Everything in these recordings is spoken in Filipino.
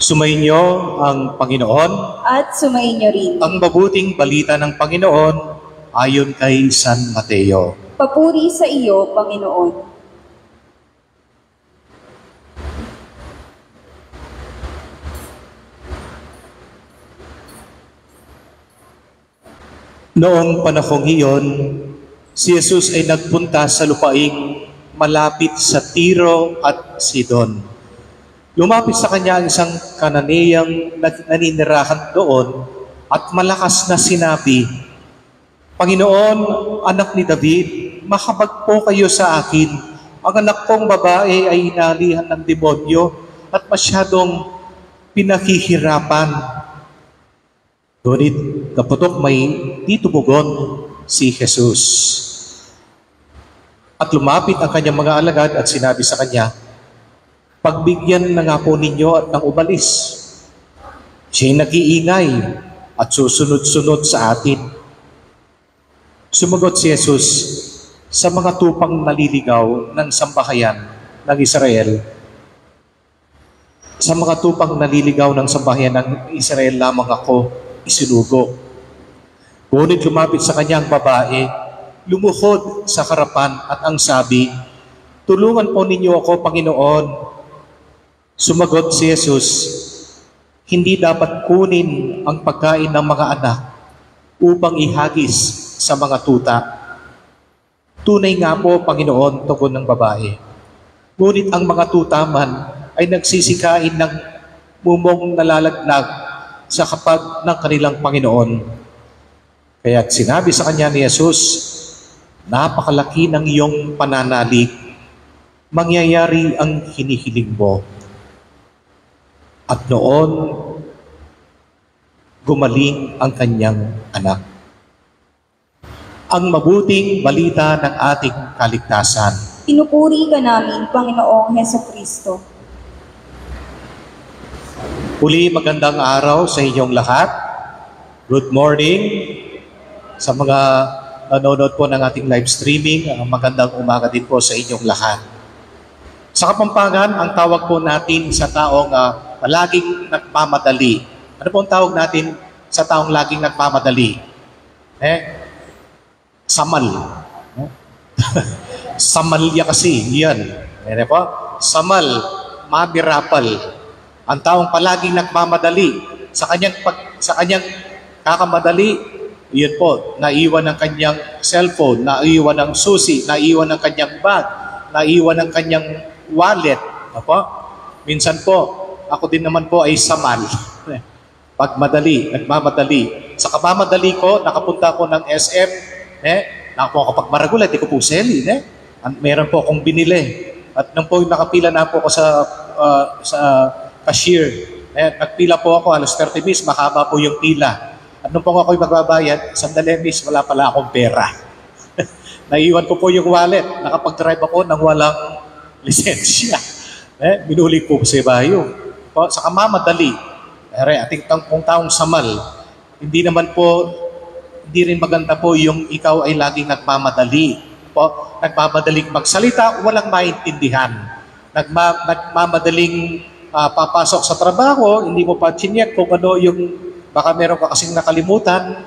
Sumainyo ang Panginoon, at sumainyo rin. ang mabuting balita ng Panginoon ayon kay San Mateo. Papuri sa iyo, Panginoon. Noong panahong iyon, si Jesus ay nagpunta sa lupaing malapit sa Tiro at Sidon. Lumapit sa kanya ang isang Kananeyang naninirahan doon at malakas na sinabi, "Panginoon, anak ni David, mahabag po kayo sa akin. Ang anak kong babae ay inalihan ng demonyo at masyadong pinakihirapan." Ngunit kaputok may titubugon si Jesus. At lumapit ang kanyang mga alagad at sinabi sa kanya, "Pagbigyan na nga po ninyo at nang umalis. Siya'y nag-iingay at susunod-sunod sa atin." Sumagot si Jesus, "Sa mga tupang naliligaw ng sambahayan ng Israel, sa mga tupang naliligaw ng sambahayan ng Israel lamang ako isinugo." Ngunit lumapit sa kanya ang babae, lumuhod sa harapan at ang sabi, "Tulungan po ninyo ako, Panginoon." Sumagot si Jesus, "Hindi dapat kunin ang pagkain ng mga anak upang ihagis sa mga tuta." "Tunay nga po, Panginoon," tugon ng babae. "Ngunit ang mga tuta man ay nagsisikain ng mumong nalalaglag sa kapag ng kanilang Panginoon." Kaya't sinabi sa kanya ni Jesus, "Napakalaki ng iyong pananalig. Mangyayari ang hinihiling mo." At noon, gumaling ang kanyang anak. Ang mabuting balita ng ating kaligtasan. Pinupuri ka namin, Panginoong Hesukristo. Uli, magandang araw sa inyong lahat. Good morning. Sa mga nanonood po ng ating live streaming, magandang umaga din po sa inyong lahat. Sa Kapampangan, ang tawag po natin sa taong laging nagmamadali. Ano po ang tawag natin sa taong laging nagmamadali? Samal. Samalya kasi, yan. Po? Samal, mabirapal. Ang taong palaging nagmamadali sa kanyang kakamadali, yun po, naiwan ng kanyang cellphone, naiwan ng susi, naiwan ng kanyang bag, naiwan ng kanyang wallet. Apo? Minsan po, ako din naman po ay samal. Pagmadali, nagmamadali. Sa kamamadali ko, nakapunta ko ng SM, kapag maragula, di ko po selin. Meron po akong binili. At nung po nakapila na po ako sa cashier, nagpila po ako, alas 30 minutes, mahaba po yung pila. At nung po ako'y magbabayad, sandali miss, wala pala akong pera. Naiwan ko po yung wallet. Nakapag-drive ako nang walang lisensya. Binuli ko sa bayo. Sa kamamadali. Ating kung taong samal, hindi rin maganda po yung ikaw ay laging nagmamadali. Nagmamadaling magsalita, walang maintindihan. Nagmamadaling papasok sa trabaho, hindi mo pa chinyek kung ano yung baka meron ka kasing nakalimutan.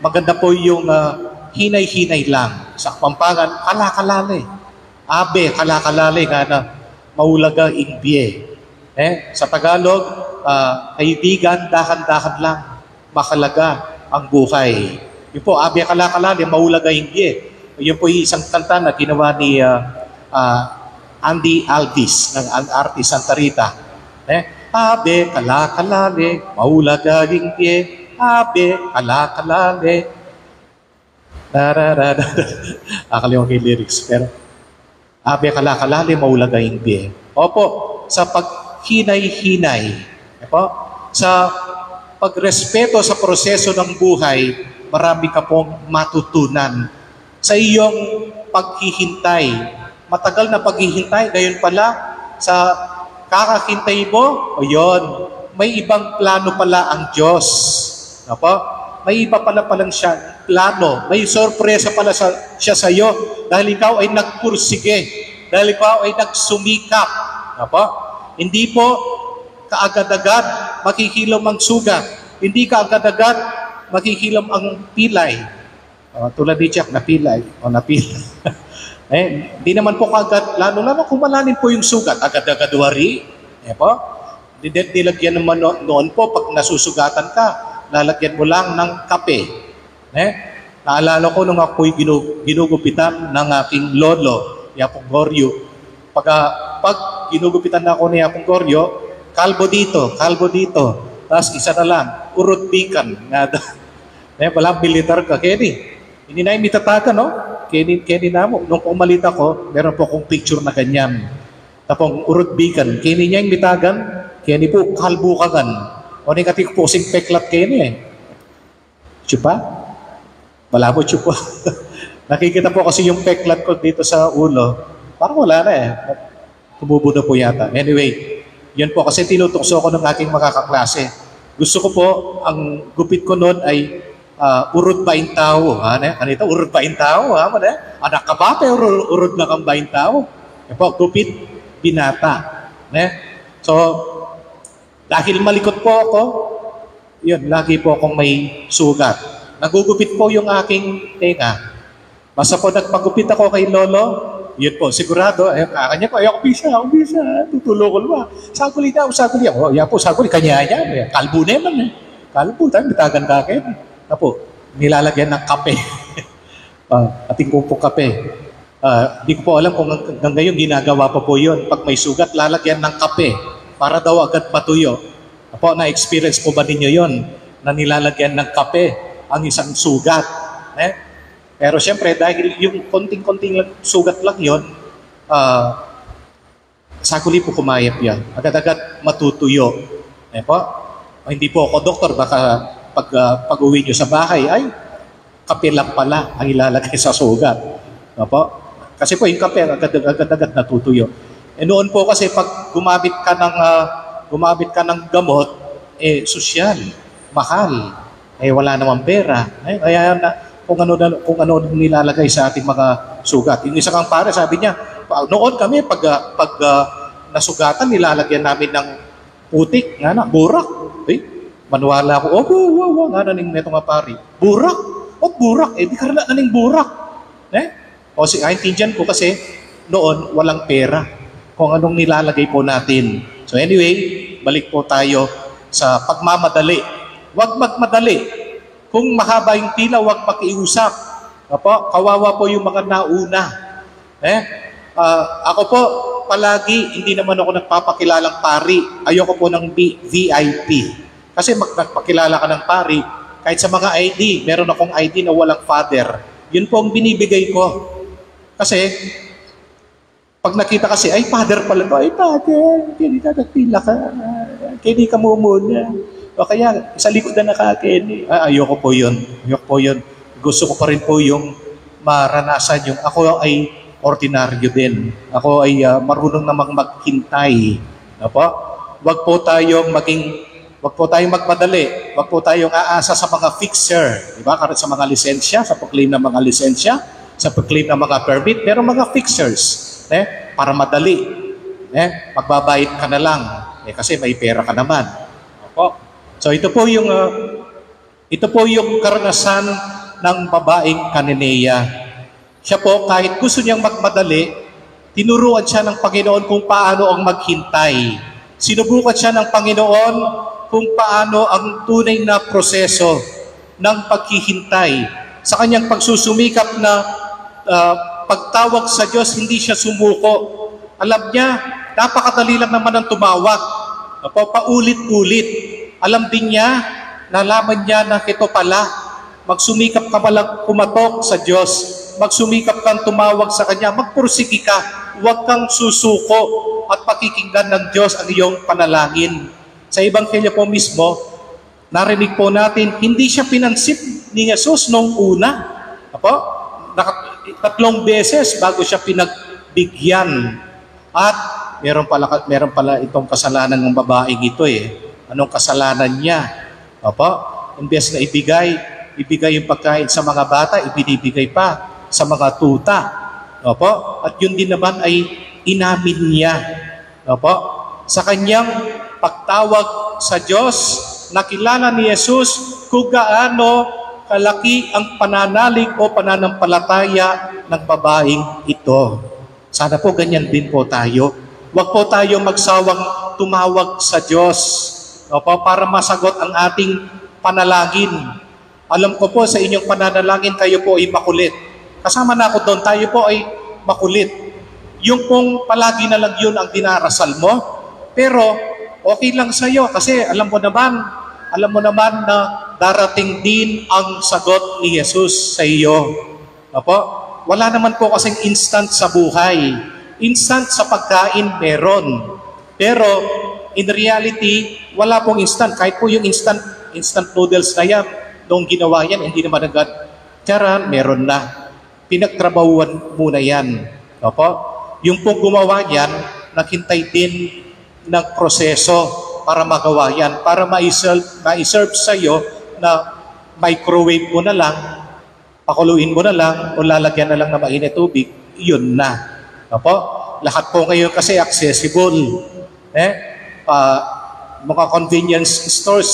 Maganda po yung hinay-hinay lang. Sa Kapampangan, kalakalali. Abe, kalakalali, maulaga inbye. Sa Tagalog, kaibigan, dahan-dahan lang. Makalaga ang buhay. Yun po, abe, kalakalali, maulaga inbye. Yun po yung isang kanta na ginawa ni Andy Alvis ng artist Santa Rita. Abe, kalakalali, maulagaging pie. Abe, kalakalali. Akalimutan ko yung lyrics. Pero, abe, kalakalali, maulagaging pie. Opo, sa paghinay-hinay. Sa pagrespeto sa proseso ng buhay, marami ka pong matutunan. Sa iyong paghihintay, matagal na paghihintay, gayon pala, sa kakahintay mo, o yun, may ibang plano pala ang Diyos. May iba palang siya plano. May sorpresa pala siya sa iyo dahil ikaw ay nagpursige, dahil ikaw ay nagsumikap. Hindi po kaagad-agad makikilom ang sugat. Hindi kaagad-agad makikilom ang pilay. Tulad ni Jack, napilay. Napilay. Hindi naman po kaagad, lalo kung malalim po yung sugat, agad-agad wari. Po? Nilagyan naman noon po, pag nasusugatan ka, lalagyan mo lang ng kape. Naalala ko nung ako'y ginugupitan ng aking lolo, Yapong Goryo. Pag ginugupitan na ako ni Yapong Goryo, kalbo dito. Tapos isa na lang, urot bikan. Walang militar ka, Kenny. Hindi na yung mitatagan, no? Kenny na mo. Nung pumalit ako, meron po akong picture na ganyan. Tapong urot bikan. Kenny niya yung mitagan, Kenny po, kalbo kagan. O negatik po, sing peklat Kenny Chupa? Wala po, chupa. Nakikita po kasi yung peklat ko dito sa ulo. Parang wala na Tumubo na po yata. Anyway, yun po kasi tinutukso ko ng aking mga kaklase. Gusto ko po, ang gupit ko noon ay urod ba in tao? Ano ito? Urod ba in tao? Anak ka ba? Pero urod na kang ba in tao? Yan po, gupit, binata. So, dahil malikot po ako, yun, lagi po akong may sugat. Nagugupit po yung aking tenga. Basta po nagpagupit ako kay Lolo, yun po, sigurado, kanya ko, ako bisa, tutulo ko naman. Saguli daw. Yan po, saguli, kanya yan. Kalbo naman Kalbo, tayo, bitagan kakin. Apo, nilalagyan ng kape. Ating kumpong kape. Di ko po alam kung hanggang ngayon ginagawa pa po yun. Pag may sugat, lalagyan ng kape para daw agad matuyo. Apo, na-experience po ba ninyo yun? Na nilalagyan ng kape ang isang sugat. Pero siyempre, dahil yung konting-konting sugat lang yun, sakuli po kumayap yan. Agad-agad matutuyo. Hindi po ako doktor, baka pag-uwi nyo sa bahay, ay, kape lang pala ang ilalagay sa sugat. Kasi po yung kape, agad-agad natutuyo. Noon po kasi pag gumamit ka ng gamot, sosyal, mahal. Wala namang pera. Kaya kung ano nilalagay sa ating mga sugat. Yung isa kang pare, sabi niya, noon kami, pag nasugatan, nilalagyan namin ng putik, burak. Manuwala ko, naning neto nga pare. Burak? Burak? Di ka na naning burak. Kaintindihan ko kasi, noon, walang pera. Kung anong nilalagay po natin. So anyway, balik po tayo sa pagmamadali. Huwag magmadali. Kung mahaba yung pila, huwag makiusap. Kawawa po yung mga nauna. Ako po, palagi, hindi naman ako nagpapakilalang pari. Ayoko po ng VIP. Kasi magpakilala ka ng pari, kahit sa mga ID, meron akong ID na walang father. Yun po ang binibigay ko. Kasi, pag nakita kasi, ay, father pala to. Ay, father, hindi ka nagpila ka. Hindi ka muna. O kaya, sa likod na nakakin. Ayoko po yun. Gusto ko pa rin po yung maranasan yung ako ay ordinaryo din. Ako ay marunong namang maghintay. Wag po tayong magmadali. Wag po tayong aasa sa mga fixer. Diba? Kahit sa mga lisensya, sa pag-claim ng mga lisensya, sa pag-claim ng mga permit, meron mga fixers. Para madali. Magbabayad ka na lang. Kasi may pera ka naman. So ito po yung karanasan ng babaeng Cananea. Siya po, kahit gusto niyang magmadali, tinuruan siya ng Panginoon kung paano ang maghintay. Sinubukan siya ng Panginoon kung paano ang tunay na proseso ng paghihintay. Sa kanyang pagsusumikap na pagtawag sa Diyos, hindi siya sumuko. Alam niya, napakadali lang naman ang tumawag. Paulit-ulit. Alam din niya, nalaman niya na ito pala, magsumikap ka palang kumatok sa Diyos, magsumikap kang tumawag sa Kanya, magpursigi ka, huwag kang susuko at pakikinggan ng Diyos ang iyong panalangin. Sa Ebanghelyo po mismo, narinig po natin, hindi siya pinansip ni Jesus noong una. 3 beses bago siya pinagbigyan. At meron pala itong kasalanan ng babaeng ito Anong kasalanan niya? Imbes na ibigay yung pagkain sa mga bata, ibinibigay pa sa mga tuta. At yun din naman ay inamin niya. Sa kanyang pagtawag sa Diyos, nakilala ni Jesus kung gaano kalaki ang pananalig o pananampalataya ng babaeng ito. Sana po ganyan din po tayo. Huwag po tayo magsawang tumawag sa Diyos, opo, para masagot ang ating panalangin. Alam ko po sa inyong pananalangin, kayo po ay makulit. Kasama na ako doon, tayo po ay makulit. Yung pong palagi na lang yun ang dinarasal mo, pero okay lang sa iyo kasi alam mo naman na darating din ang sagot ni Jesus sa iyo. Opo? Wala naman po kasing instant sa buhay. Instant sa pagkain meron. Pero in reality, wala pong instant. Kahit po yung instant noodles na yan, noong ginawa yan, hindi naman agad. Tiyaran, meron na. Pinagtrabahuan muna yan. Opo? Yung pong gumawa yan, naghintay din ng proseso para magawa yan, para ma-serve sa iyo na microwave mo na lang, pakuluin mo na lang, o lalagyan na lang na mainit tubig, yun na. Opo? Lahat po ngayon kasi accessible. Mga convenience stores,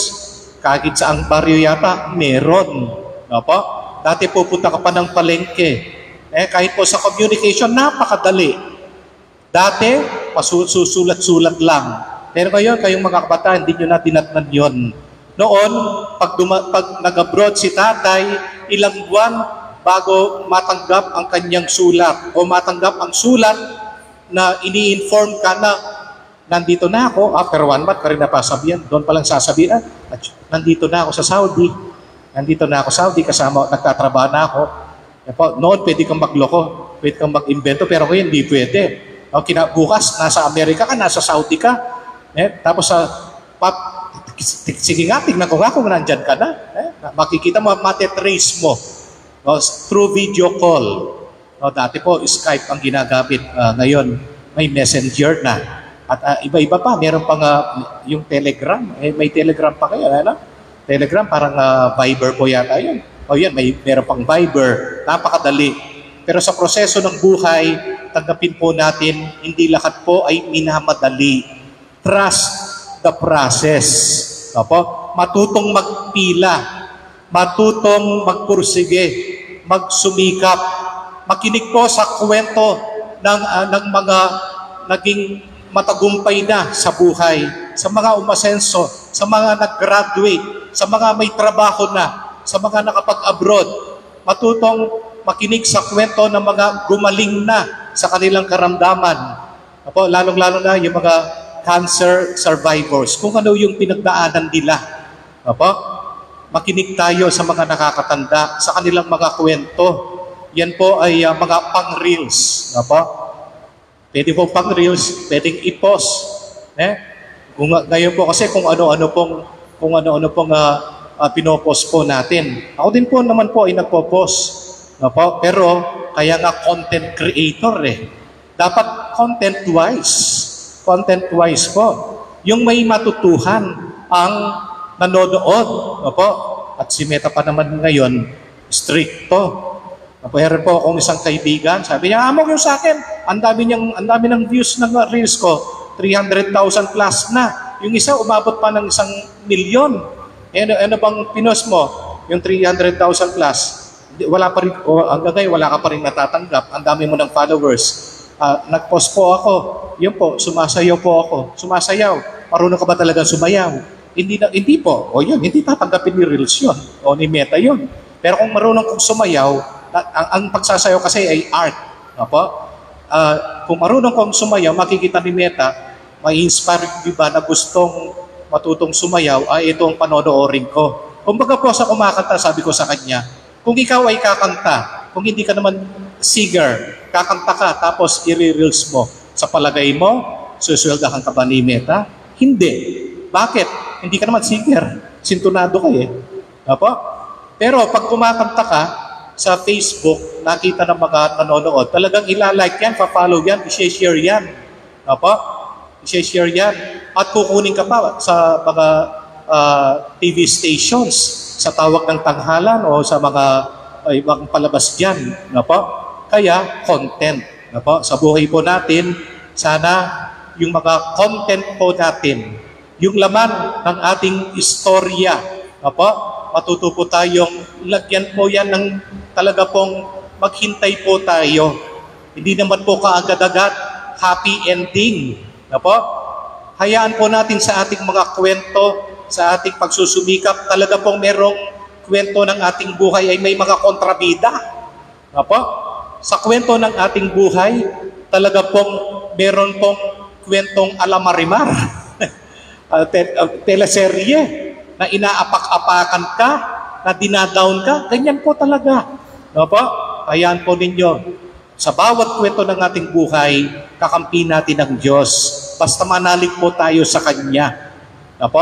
kahit sa ang baryo yata, meron. Opo? Dati pupunta ka pa ng palengke. Kahit po sa communication, napakadali. Dati, pasusulat-sulat lang. Pero ngayon, kayong mga kabataan, hindi nyo na tinatnan yun. Noon, pag nag-abroad si tatay, ilang buwan bago matanggap ang kanyang sulat o matanggap ang sulat na ini-inform ka na nandito na ako, after 1 month ka rin napasabihan, doon palang sasabihan, nandito na ako sa Saudi. Nandito na ako sa Saudi, kasama, nagtatrabaho na ako. Noon, pwede kang magloko, pwede kang mag-invento, pero ngayon, hindi pwede. Kinabukas, nasa Amerika ka, nasa Saudi ka. Tapos sige nga, tignan ko nga kung nandyan ka na. Makikita mo, matetrace mo. Through video call. Dati po, Skype ang ginagamit. Ngayon, may messenger na. At iba-iba pa, meron pang yung Telegram. May Telegram pa kayo, ano? Telegram, parang Viber po yata yun. Yan, meron pang Viber. Napakadali. Pero sa proseso ng buhay, tanggapin po natin, hindi lahat po ay minamadali. Trust the process. Matutong magpila, matutong magpursige, magsumikap, makinig po sa kwento ng mga naging matagumpay na sa buhay, sa mga umasenso, sa mga nag-graduate, sa mga may trabaho na, sa mga nakapag-abroad, matutong makinig sa kwento ng mga gumaling na sa kanilang karamdaman. Lalong-lalo na yung mga cancer survivors, kung ano yung pinagdaanan nila. Makinig tayo sa mga nakakatanda, sa kanilang mga kwento. Yan po ay mga pang-reels. Pwede po pang-reels, pwedeng i-post. Ngayon po kasi kung ano-ano pong pinopost po natin. Ako din po naman po ay nagpo-post. Pero kaya nga content creator Dapat content-wise po. Yung may matutuhan ang nanonood. At si Meta pa naman ngayon, stricto. Meron po akong isang kaibigan, sabi niya, amok yung sa akin, ang dami ng views ng reels ko, 300,000 plus na. Yung isa, umabot pa ng 1,000,000. Ano bang pinost mo? Yung 300,000 plus. Wala pa rin, hanggang ngayon, wala ka pa rin natatanggap. Ang dami mo ng followers. Nag-post po ako. Yun po, sumasayaw po ako. Sumasayaw. Marunong ka ba talagang sumayaw? Hindi po. Yun, hindi tatanggapin ni Reels yun. O ni Meta yun. Pero kung marunong kong sumayaw, ang pagsasayaw kasi ay art. Kung marunong kong sumayaw, makikita ni Meta, may inspire ba na gustong matutong sumayaw, ay ito ang panonoorin ko. Kumbaga po sa kumakanta, sabi ko sa kanya, kung ikaw ay kakanta, kung hindi ka naman singer, kakanta ka, tapos i-reels mo, sa palagay mo, susweldahan ka ba ni Meta? Hindi. Bakit? Hindi ka naman singer. Sintonado ka Pero pag kumakanta ka, sa Facebook, nakita ng mga nanonood, talagang ilalike yan, pa-follow yan, i-share yan. I-share yan. At kukunin ka pa sa mga TV stations, sa tawag ng tanghalan o sa mga ibang palabas dyan. Kaya, content. Sa buhay po natin, sana yung mga content po natin, yung laman ng ating istorya. Opo, matuto po tayong lagyan po yan ng talaga pong maghintay po tayo. Hindi naman po kaagad-agad happy ending. Opo, hayaan po natin sa ating mga kwento, sa ating pagsusumikap, talaga pong merong kwento ng ating buhay ay may mga kontrabida. Opo, sa kwento ng ating buhay, talaga pong meron pong kwentong alamarimar. Teleserye na inaapak-apakan ka, na dinadown ka, ganyan po talaga. Opo, hayaan po ninyo. Sa bawat kwento ng ating buhay, kakampi natin ang Diyos. Basta manalig po tayo sa Kanya. Opo,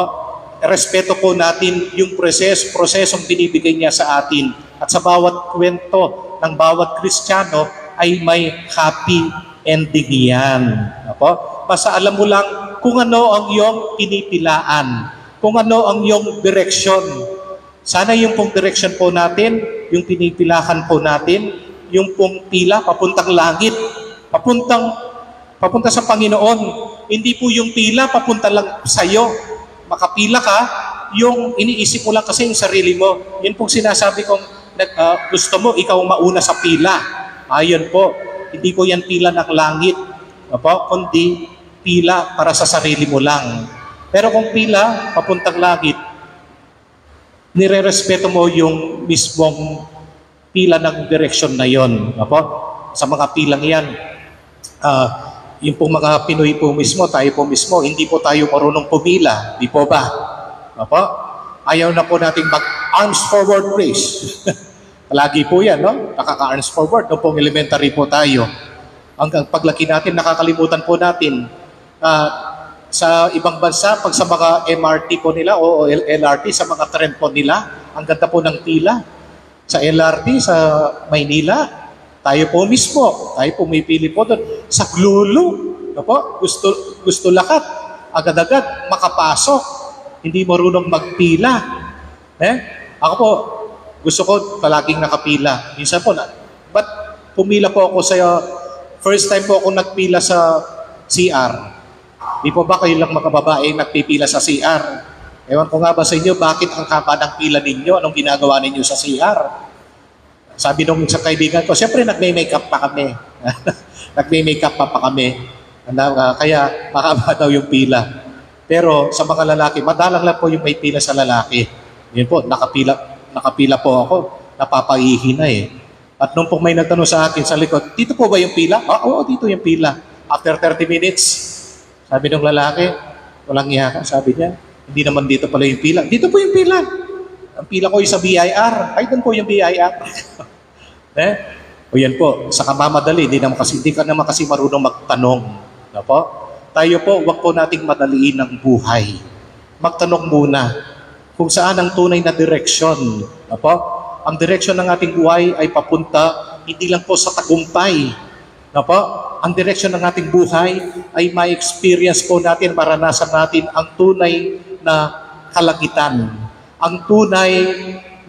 respeto po natin yung prosesong binibigay niya sa atin. At sa bawat kwento ng bawat Kristiyano ay may happy ending yan. Opo, basta alam mo lang kung ano ang iyong pinipilaan, kung ano ang iyong direksyon. Sana yung pong direksyon po natin, yung pinipilahan po natin, yung pong pila papuntang langit, papunta sa Panginoon. Hindi po yung pila papunta lang sa iyo. Makapila ka, yung iniisip mo lang kasi yung sarili mo. Yun pong sinasabi kong gusto mo ikaw mauna sa pila. Ayun po, hindi po yan pila ng langit, kundi pila para sa sarili mo lang. Pero kung pila papuntang langit, nire-respeto mo yung mismong pila ng direksyon na yon. Sa mga pilang yan, yung pong mga Pinoy po mismo, tayo po mismo, hindi po tayo marunong pumila. Di po ba? Ayaw na po nating mag-arms forward race. Palagi po yan, no? Nakaka-arms forward. Noong pong elementary po tayo. Hanggang paglaki natin, nakakalimutan po natin. Sa ibang bansa, pag sa mga MRT po nila o LRT, sa mga tren po nila, ang ganda po ng pila. Sa LRT, sa Maynila, tayo po mismo, tayo pumipili po doon. Sa Glulu, gusto lakat, agad-agad, makapasok. Hindi marunong magpila. Ako po, gusto ko palaging nakapila. Minsan po, ba't pumila po ako sa, first time po ako nagpila sa CR. Di po ba kayo lang mga babae nagpipila sa CR? Ewan ko nga ba sa inyo, bakit ang haba ng pila ninyo? Anong ginagawa ninyo sa CR? Sabi nung isang kaibigan ko, siyempre nagme-makeup pa kami. Nagme-makeup pa kami. Kaya mahaba daw yung pila. Pero sa mga lalaki, madalang lang po yung may pila sa lalaki. Yun po, nakapila po ako. Napapaihi na eh. At nung po may nagtanong sa akin sa likod, dito po ba yung pila? Oo, dito yung pila. After 30 minutes, sabi ng lalaki, walang iya ka, sabi niya, hindi naman dito pala yung pila. Dito po yung pila. Ang pila ko yung sa BIR. Ay, doon po yung BIR. O yan po, sa kamamadali, hindi ka naman kasi marunong magtanong. Tayo po, wag po nating madaliin ang buhay. Magtanong muna kung saan ang tunay na direksyon. Ang direksyon ng ating buhay ay papunta, hindi lang po sa tagumpay. Ang direksyon ng ating buhay ay ma-experience po natin, maranasan natin ang tunay na kalangitan. Ang tunay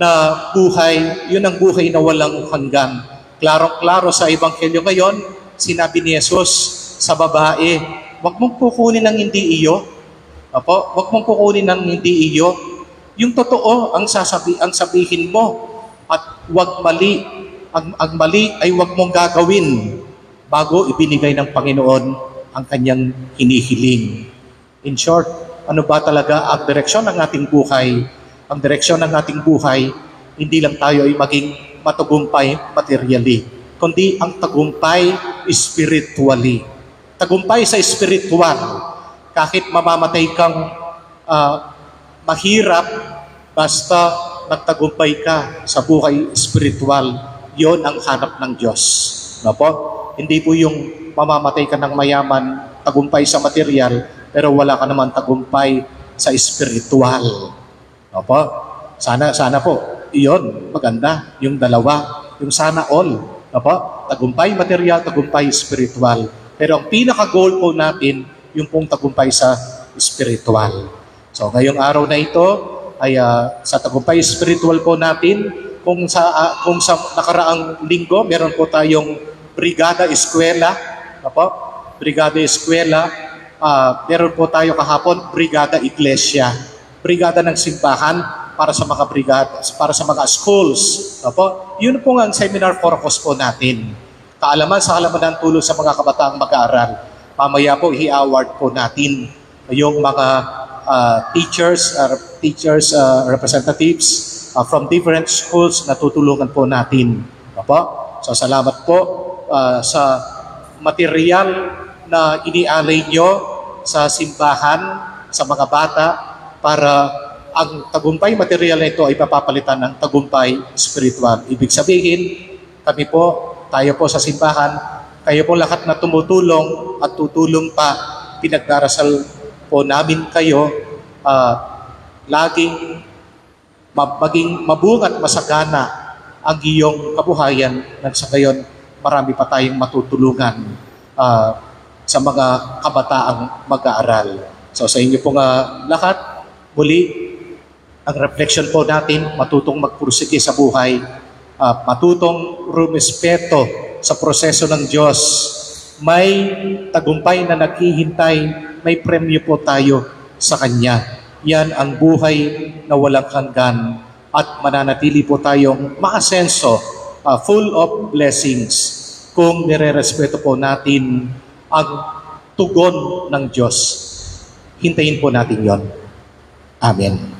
na buhay, yun ang buhay na walang hanggan. Klarong-klaro sa Ebanghelyo ngayon, sinabi ni Jesus sa babae, wag mong kukunin ng hindi iyo. Wag mong kukunin ng hindi iyo. Yung totoo ang sabihin mo. At wag mali. Ang mali ay wag mong gagawin bago ibinigay ng Panginoon ang kanyang hinihiling. In short, ano ba talaga ang direksyon ng ating buhay? Ang direksyon ng ating buhay, hindi lang tayo ay maging matagumpay materially, kundi ang tagumpay spiritually. Tagumpay sa spiritual. Kahit mamamatay kang mahirap, basta nagtagumpay ka sa buhay spiritual, yon ang hanap ng Diyos. Hindi po yung mamamatay ka ng mayaman, tagumpay sa material, pero wala ka naman tagumpay sa spiritual. Sana po, iyon, maganda, yung dalawa, yung sana all. Tagumpay material, tagumpay spiritual. Pero ang pinaka-goal po natin, yung pong tagumpay sa spiritual. So ngayong araw na ito, ay sa tagumpay spiritual po natin, kung sa nakaraang linggo, meron po tayong Brigada Eskwela, Brigada Eskwela, meron po tayo kahapon, Brigada Iglesia. Brigada ng simbahan para sa mga brigada, para sa mga schools. Opo, yun po ang seminar focus po natin. Kaalaman sa halamanan tulong sa mga kabataang mag-aaral. Mamaya po, i-award po natin yung mga teachers representatives from different schools na tutulungan po natin. Opo? So salamat po sa material na inialay nyo sa simbahan, sa mga bata, para ang tagumpay material na ito ay papapalitan ng tagumpay spiritual. Ibig sabihin, kami po, tayo po sa simbahan, kayo po lahat na tumutulong at tutulong pa, pinagdarasal po namin kayo, laging maging mabungat masagana ang iyong kabuhayan, nang sa gayon marami pa tayong matutulungan sa mga kabataang mag-aaral. So sa inyo pong lahat, muli, ang reflection po natin, matutong magpursige sa buhay, matutong rumispeto sa proseso ng Diyos. May tagumpay na naghihintay, may premyo po tayo sa Kanya. Yan ang buhay na walang hanggan at mananatili po tayong maasenso, full of blessings kung nire-respeto po natin ang tugon ng Diyos. Hintayin po natin yon. Amen.